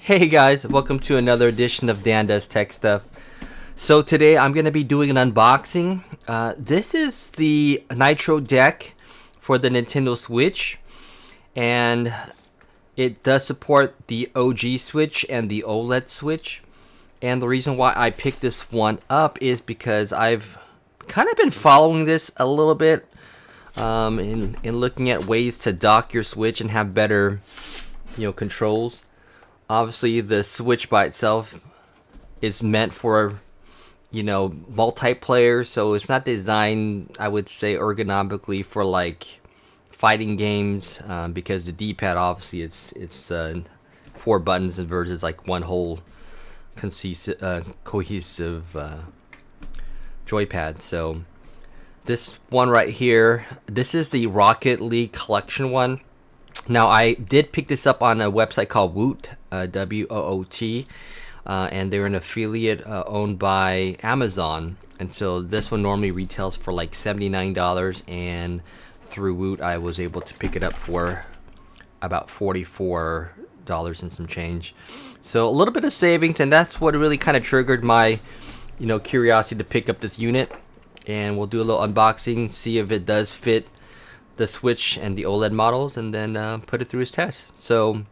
Hey guys, welcome to another edition of Dan Does Tech Stuff. So today I'm going to be doing an unboxing. This is the Nitro deck for the Nintendo Switch, and it does support the OG Switch and the OLED Switch. And the reason why I picked this one up is because I've kind of been following this a little bit in looking at ways to dock your Switch and have better, controls. Obviously, the Switch by itself is meant for, multiplayer, so it's not designed, I would say, ergonomically for like fighting games, because the D-pad obviously it's 4 buttons versus like one whole cohesive joypad. So this one right here, this is the Rocket League collection one. Now, I did pick this up on a website called Woot, W-O-O-T, and they're an affiliate owned by Amazon. And so this one normally retails for like $79, and through Woot, I was able to pick it up for about $44 and some change. So a little bit of savings, and that's what really kind of triggered my, curiosity to pick up this unit. And we'll do a little unboxing, see if it does fit the Switch and the OLED models, and then put it through his test. So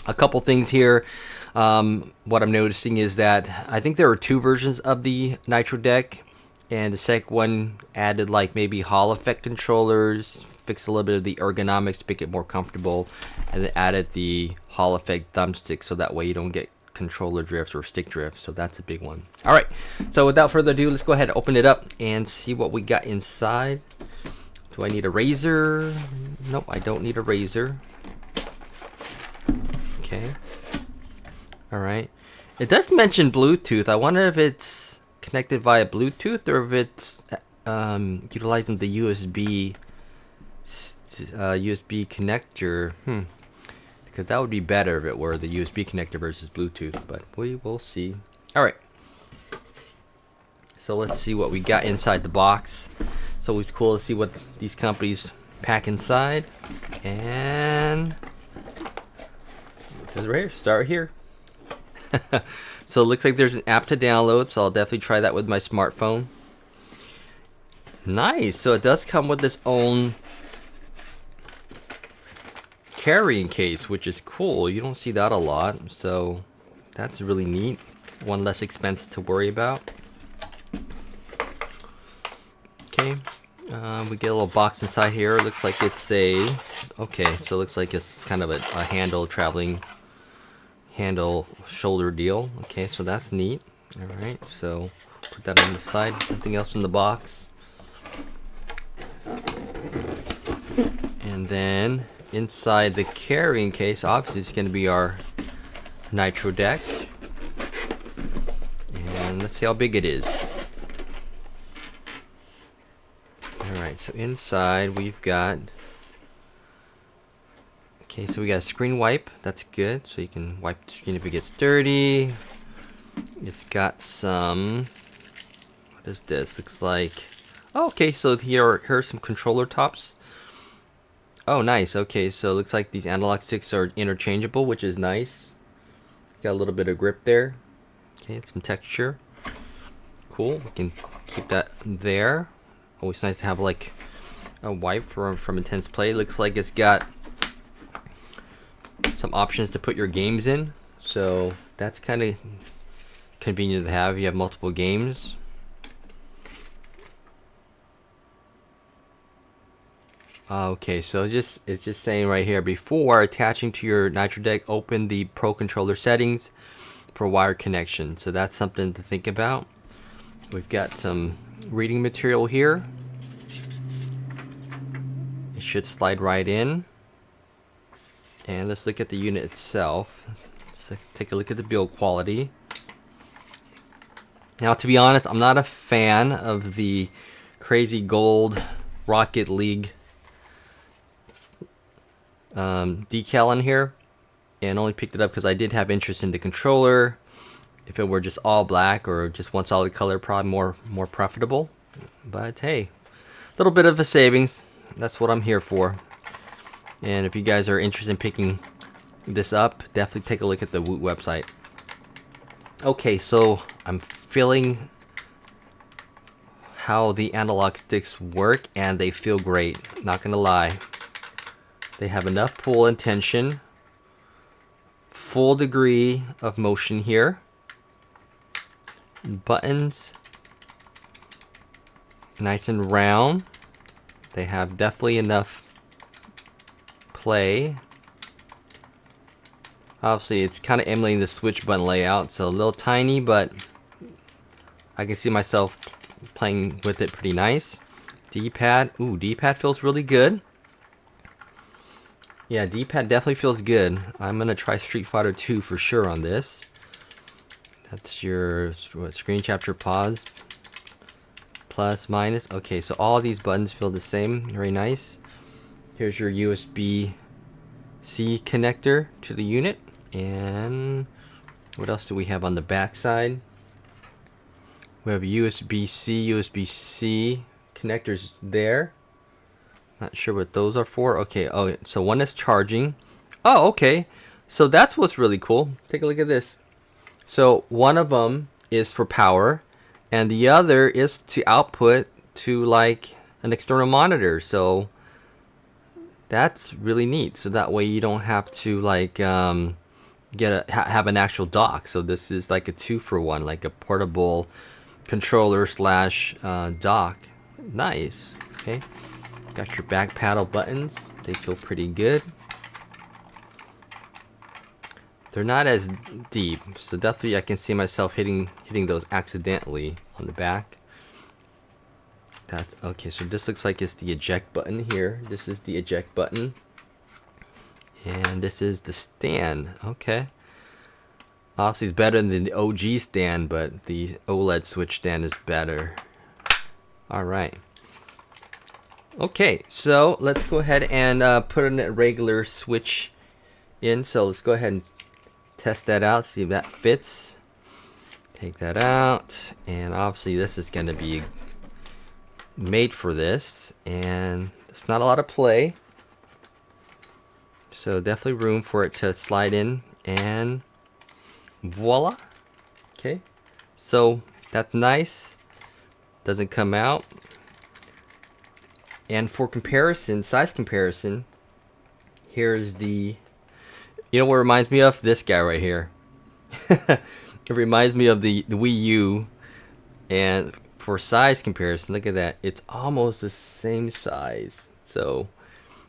a couple things here. What I'm noticing is that I think there are 2 versions of the Nitro deck, and the second one added like maybe Hall effect controllers, fixed a little bit of the ergonomics to make it more comfortable, and then added the Hall effect thumbstick so that way you don't get controller drift or stick drift. So that's a big one. All right, so without further ado, let's go ahead and open it up and see what we got inside. Do I need a razor? Nope, I don't need a razor. Okay. Alright. It does mention Bluetooth. I wonder if it's connected via Bluetooth or if it's utilizing the USB connector. Because that would be better if it were the USB connector versus Bluetooth, but we will see. Alright. So let's see what we got inside the box. It's always cool to see what these companies pack inside. And it says right here, start here. So it looks like there's an app to download, so I'll definitely try that with my smartphone. Nice. So it does come with its own carrying case, which is cool. You don't see that a lot, so that's really neat. One less expense to worry about. Okay, we get a little box inside here. It looks like it's a, okay, so it looks like it's kind of a traveling handle shoulder deal. Okay, so that's neat. Alright, so put that on the side. Nothing else in the box. And then inside the carrying case, obviously it's going to be our Nitro deck. And let's see how big it is. Alright, so inside we've got, okay, so we got a screen wipe. That's good, so you can wipe the screen if it gets dirty. It's got some, what is this? Looks like, oh, okay, so here are some controller tops. Oh, nice. Okay, so it looks like these analog sticks are interchangeable, which is nice. Got a little bit of grip there. Okay, some texture. Cool, we can keep that there. Always nice to have like a wipe from intense play. Looks like it's got some options to put your games in, so that's kind of convenient to have. You have multiple games. Okay, so it's just saying right here, before attaching to your Nitro deck, open the Pro Controller settings for wired connection. So that's something to think about. We've got some reading material here. It should slide right in. And let's look at the unit itself. Let's take a look at the build quality. Now, to be honest, I'm not a fan of the crazy gold Rocket League decal on here, and only picked it up because I did have interest in the controller. If it were just all black or just one solid color, probably more profitable. But hey, a little bit of a savings. That's what I'm here for. And if you guys are interested in picking this up, definitely take a look at the Woot website. Okay, so I'm feeling how the analog sticks work, and they feel great, not gonna lie. They have enough pull and tension, full degree of motion here. Buttons, nice and round. They have definitely enough play. Obviously, it's kind of emulating the switch button layout, so a little tiny, but I can see myself playing with it pretty nice. D-pad, ooh, D-pad feels really good. Yeah, D-pad definitely feels good. I'm gonna try Street Fighter 2 for sure on this. That's your screen capture, pause, plus, minus. Okay, so all these buttons feel the same, very nice. Here's your USB-C connector to the unit. And what else do we have on the back side? We have USB-C connectors there. Not sure what those are for. Okay, oh, so one is charging. Oh, okay. So that's what's really cool. Take a look at this. So one of them is for power, and the other is to output to like an external monitor. So that's really neat. So that way you don't have to like have an actual dock. So this is like a 2-for-1, like a portable controller slash dock. Nice. Okay, got your back paddle buttons. They feel pretty good. They're not as deep, so definitely I can see myself hitting those accidentally on the back. That's okay. So this looks like it's the eject button here. This is the eject button, and this is the stand. Okay. Obviously, it's better than the OG stand, but the OLED switch stand is better. All right. Okay, so let's go ahead and put in a regular switch in. So let's go ahead and test that out, see if that fits. Take that out, and obviously this is going to be made for this, and it's not a lot of play, so definitely room for it to slide in, and voila. Okay, so that's nice, doesn't come out. And for comparison, size comparison, here's the, you know what it reminds me of? This guy right here. It reminds me of the Wii U. And for size comparison, look at that. It's almost the same size. So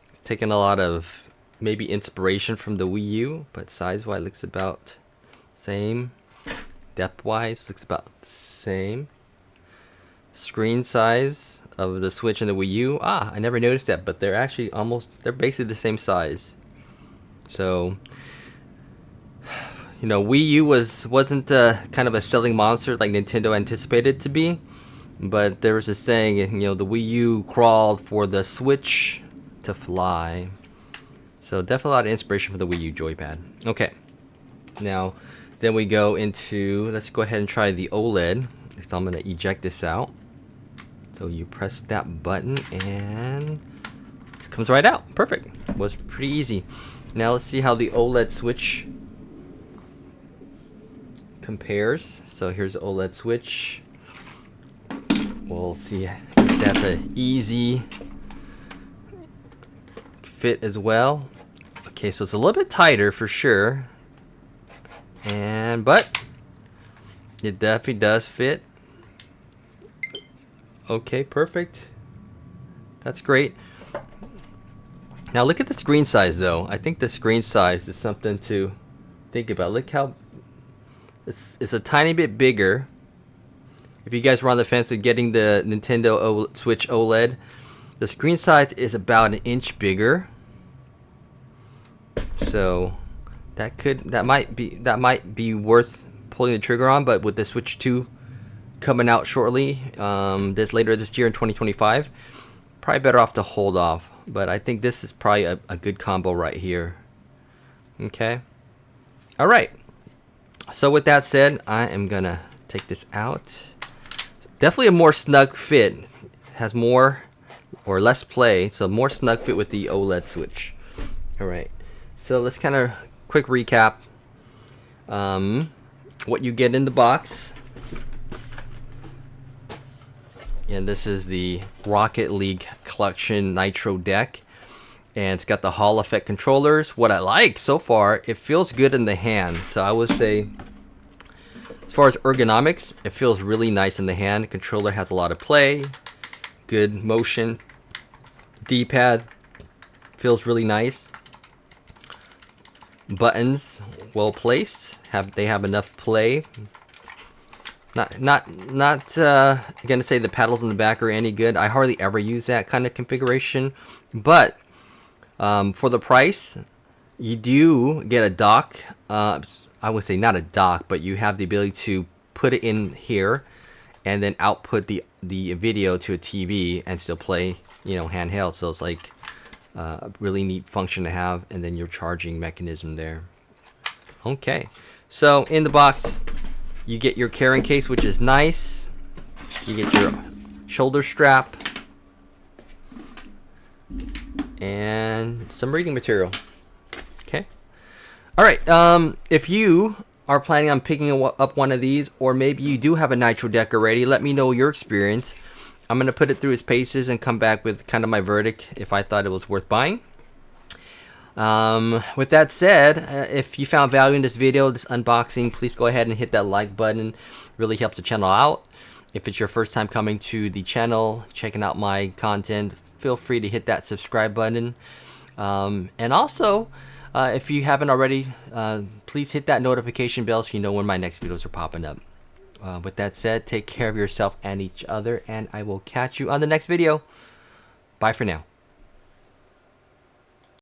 it's taken a lot of maybe inspiration from the Wii U, but size-wise looks about same. Depth-wise looks about the same. Screen size of the Switch and the Wii U. I never noticed that, but they're actually they're basically the same size. So, you know, Wii U wasn't kind of a selling monster like Nintendo anticipated it to be, but there was a saying, you know, the Wii U crawled for the Switch to fly. So definitely a lot of inspiration for the Wii U joypad. Okay, now then we go into, let's go ahead and try the OLED. So I'm going to eject this out. So you press that button and it comes right out. Perfect. Was pretty easy. Now let's see how the OLED switch compares. So here's the OLED switch. We'll see if that's an easy fit as well. Okay, so it's a little bit tighter for sure. But it definitely does fit. Okay, perfect. That's great. Now look at the screen size though. I think the screen size is something to think about. Look how it's a tiny bit bigger. If you guys were on the fence of getting the Nintendo Switch OLED, the screen size is about 1 inch bigger. So that might be worth pulling the trigger on, but with the Switch 2 coming out shortly, later this year in 2025, probably better off to hold off. But I think this is probably a good combo right here. Okay. All right. So with that said, I am gonna take this out. Definitely a more snug fit. Has more or less play, so more snug fit with the OLED switch. All right. So let's kind of quick recap. What you get in the box. And this is the Rocket League Collection Nitro deck. And it's got the Hall effect controllers. What I like so far, it feels good in the hand. So I would say, as far as ergonomics, it feels really nice in the hand. The controller has a lot of play, good motion. D-pad feels really nice. Buttons well placed. They have enough play. Not gonna say the paddles in the back are any good. I hardly ever use that kind of configuration, but for the price, you do get a dock. I would say not a dock, but you have the ability to put it in here and then output the video to a TV and still play, you know, handheld. So it's like a really neat function to have, and then your charging mechanism there. Okay, so in the box you get your carrying case, which is nice. You get your shoulder strap and some reading material. Okay. All right. If you are planning on picking up one of these, or maybe you do have a Nitro deck already, let me know your experience. I'm going to put it through its paces and come back with kind of my verdict if I thought it was worth buying. With that said, if you found value in this video, this unboxing, please go ahead and hit that like button. It really helps the channel out. If it's your first time coming to the channel, checking out my content, feel free to hit that subscribe button. And also, if you haven't already, please hit that notification bell so you know when my next videos are popping up. With that said, take care of yourself and each other, and I will catch you on the next video. Bye for now.